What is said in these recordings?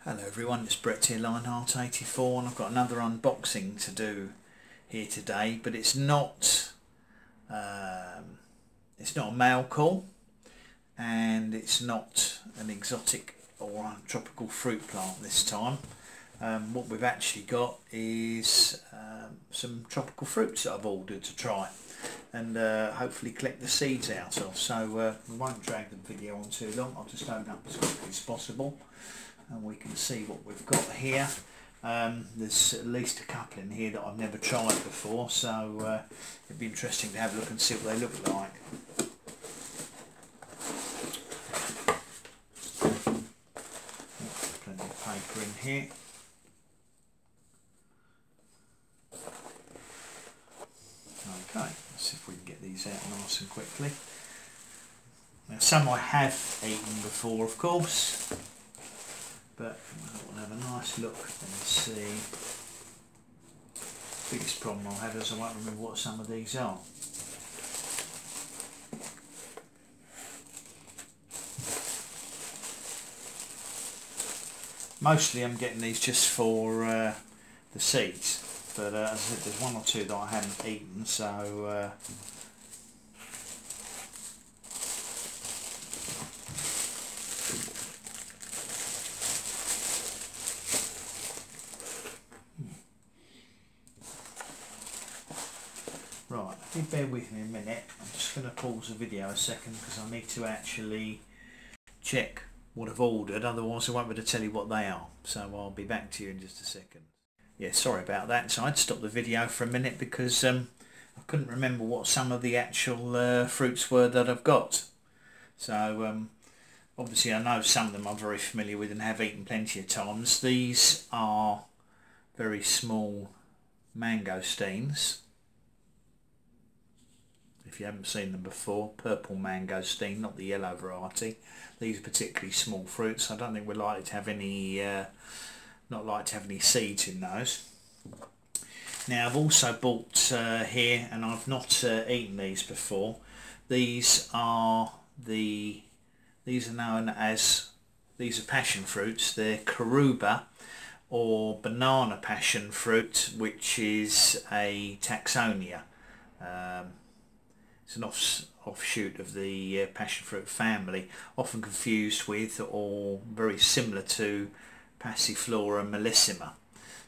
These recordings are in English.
Hello everyone, it's Brett here, Lionheart84, and I've got another unboxing to do here today, but it's not a mail call, and it's not an exotic or a tropical fruit plant this time. What we've actually got is some tropical fruits that I've ordered to try and hopefully collect the seeds out of. So we won't drag the video on too long. I'll just open up as quickly as possible and we can see what we've got here. There's at least a couple in here that I've never tried before, so it'd be interesting to have a look and see what they look like. Plenty of paper in here. Okay, let's see if we can get these out nice and quickly. Now, some I have eaten before, of course, but we'll have a nice look and see. Biggest problem I'll have is I won't remember what some of these are. Mostly I'm getting these just for the seeds, but as I said, there's one or two that I haven't eaten, so right, if you bear with me a minute, I'm just going to pause the video a second because I need to actually check what I've ordered, otherwise I won't be able to tell you what they are. So I'll be back to you in just a second. Yeah, sorry about that. So I'd stop the video for a minute because I couldn't remember what some of the actual fruits were that I've got. So obviously I know some of them I'm very familiar with and have eaten plenty of times. These are very small mangosteens. If you haven't seen them before, purple mangosteen, not the yellow variety. These are particularly small fruits. I don't think we're likely to have any, not likely to have any seeds in those. Now I've also bought here, and I've not eaten these before. These are known as, these are passion fruits. They're Caruba or banana passion fruit, which is a taxonia. It's an offshoot of the passion fruit family, often confused with or very similar to Passiflora mellissima.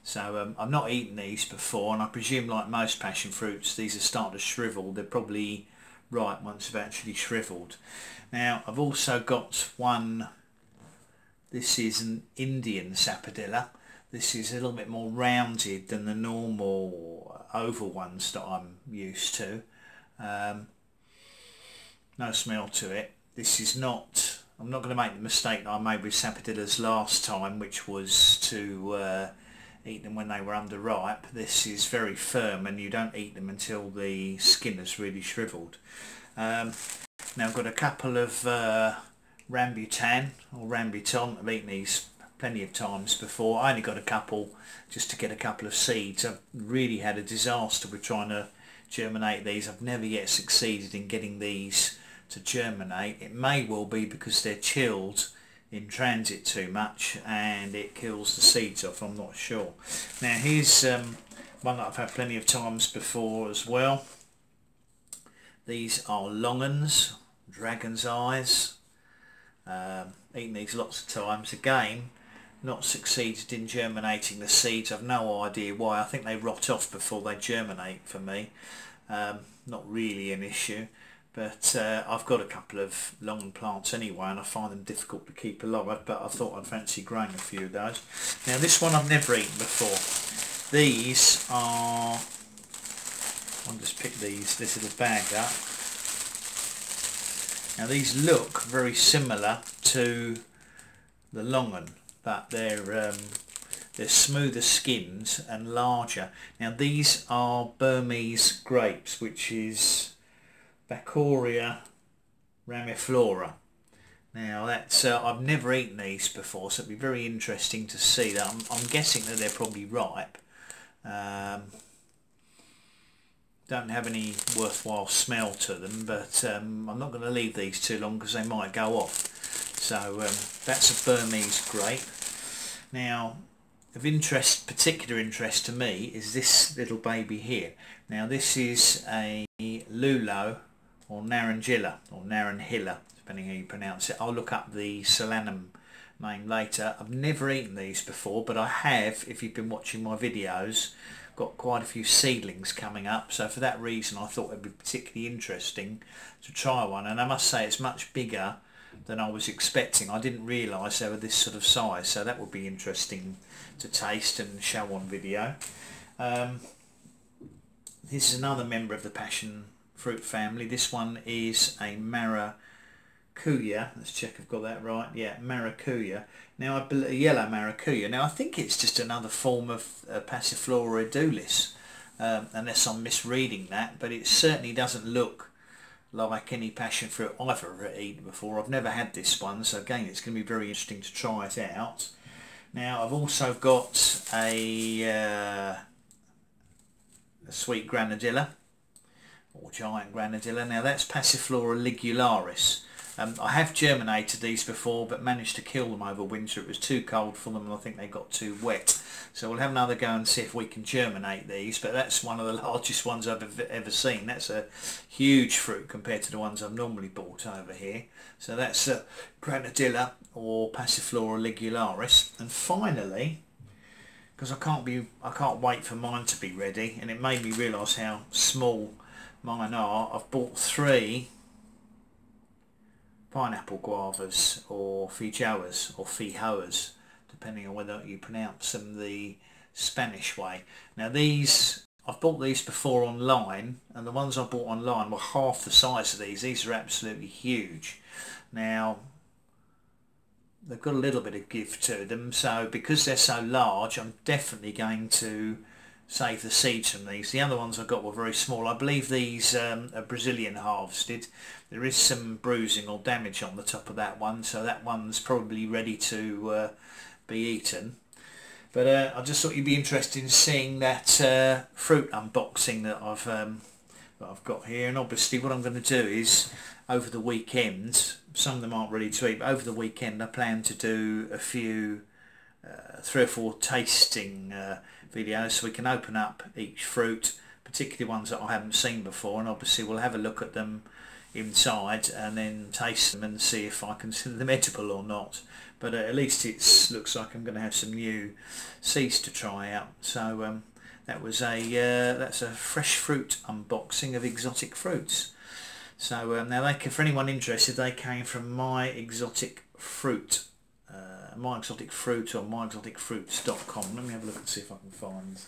So I've not eaten these before, and I presume, like most passion fruits, these are starting to shrivel. They're probably ripe once they've actually shriveled. Now I've also got one. This is an Indian sapadilla. This is a little bit more rounded than the normal oval ones that I'm used to. No smell to it. This is not, I'm not going to make the mistake that I made with sapadillas last time, which was to eat them when they were underripe. This is very firm and you don't eat them until the skin has really shriveled. Now I've got a couple of Rambutan or Rambutan. I've eaten these plenty of times before. I only got a couple just to get a couple of seeds. I've really had a disaster with trying to germinate these. I've never yet succeeded in getting these to germinate. It may well be because they're chilled in transit too much and it kills the seeds off, I'm not sure. Now here's one that I've had plenty of times before as well. These are Longans, dragon's eyes. Eaten these lots of times. Again, not succeeded in germinating the seeds. I've no idea why. I think they rot off before they germinate for me. Not really an issue, but I've got a couple of Longan plants anyway, and I find them difficult to keep alive, but I thought I'd fancy growing a few of those. Now this one I've never eaten before. These are, I'll just pick this little bag up. Now these look very similar to the Longan, but they're smoother skins and larger. Now these are Burmese grapes, which is Bacauria ramiflora. Now that's I've never eaten these before, so it'd be very interesting to see that. I'm guessing that they're probably ripe. Don't have any worthwhile smell to them, but I'm not going to leave these too long because they might go off. So that's a Burmese grape. Now, of interest, particular interest to me, is this little baby here. Now this is a Lulo or Narangilla or Naranjilla, depending how you pronounce it. I'll look up the Solanum name later. I've never eaten these before, but I have, if you've been watching my videos, got quite a few seedlings coming up, so for that reason I thought it'd be particularly interesting to try one. And I must say it's much bigger than I was expecting. I didn't realise they were this sort of size, so that would be interesting to taste and show on video. This is another member of the passion fruit family. This one is a Maracuya. Let's check I've got that right. Yeah, Maracuya. Now, I believe yellow Maracuya. Now, I think it's just another form of Passiflora edulis, unless I'm misreading that. But it certainly doesn't look like any passion fruit I've ever eaten before. I've never had this one, so again, it's going to be very interesting to try it out. Now, I've also got a sweet Granadilla, or giant Granadilla. Now that's Passiflora ligularis. I have germinated these before, but managed to kill them over winter. It was too cold for them, and I think they got too wet. So we'll have another go and see if we can germinate these. But that's one of the largest ones I've ever seen. That's a huge fruit compared to the ones I've normally bought over here. So that's Granadilla or Passiflora ligularis. And finally, because I can't wait for mine to be ready, and it made me realise how small mine are. I've bought 3 pineapple guavas, or feijoas, or fijoas, depending on whether you pronounce them the Spanish way. Now these, I've bought these before online, and the ones I bought online were half the size of these. These are absolutely huge. Now, they've got a little bit of give to them, so because they're so large, I'm definitely going to save the seeds from these. The other ones I got were very small. I believe these are Brazilian harvested. There is some bruising or damage on the top of that one, so that one's probably ready to be eaten. But I just thought you'd be interested in seeing that fruit unboxing that I've got here. And obviously what I'm going to do is, over the weekend, some of them aren't ready to eat, but over the weekend I plan to do a few 3 or 4 tasting videos, so we can open up each fruit, particularly ones that I haven't seen before, and obviously we'll have a look at them inside and then taste them and see if I consider them edible or not. But at least it looks like I'm going to have some new seeds to try out. So that's a fresh fruit unboxing of exotic fruits. So now for anyone interested, they came from My Exotic Fruit. My Exotic Fruit or myexoticfruits.com. Let me have a look and see if I can find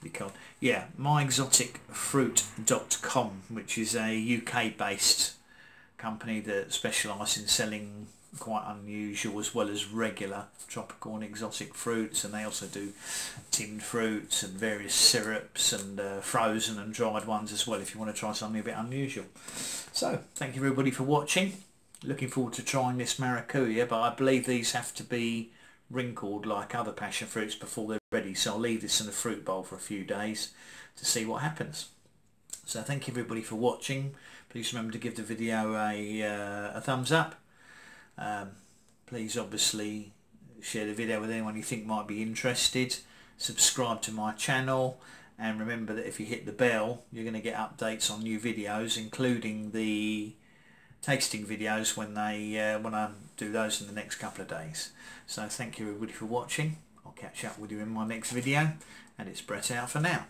the code. Yeah, myexoticfruit.com, which is a UK based company that specialise in selling quite unusual as well as regular tropical and exotic fruits, and they also do tinned fruits and various syrups and frozen and dried ones as well, if you want to try something a bit unusual. So thank you everybody for watching. Looking forward to trying this Maracuya, but I believe these have to be wrinkled like other passion fruits before they're ready, so I'll leave this in a fruit bowl for a few days to see what happens. So thank you everybody for watching. Please remember to give the video a thumbs up. Please obviously share the video with anyone you think might be interested. Subscribe to my channel, and remember that if you hit the bell you're going to get updates on new videos, including the tasting videos when I do those in the next couple of days. So thank you everybody for watching. I'll catch up with you in my next video, and it's Brett out for now.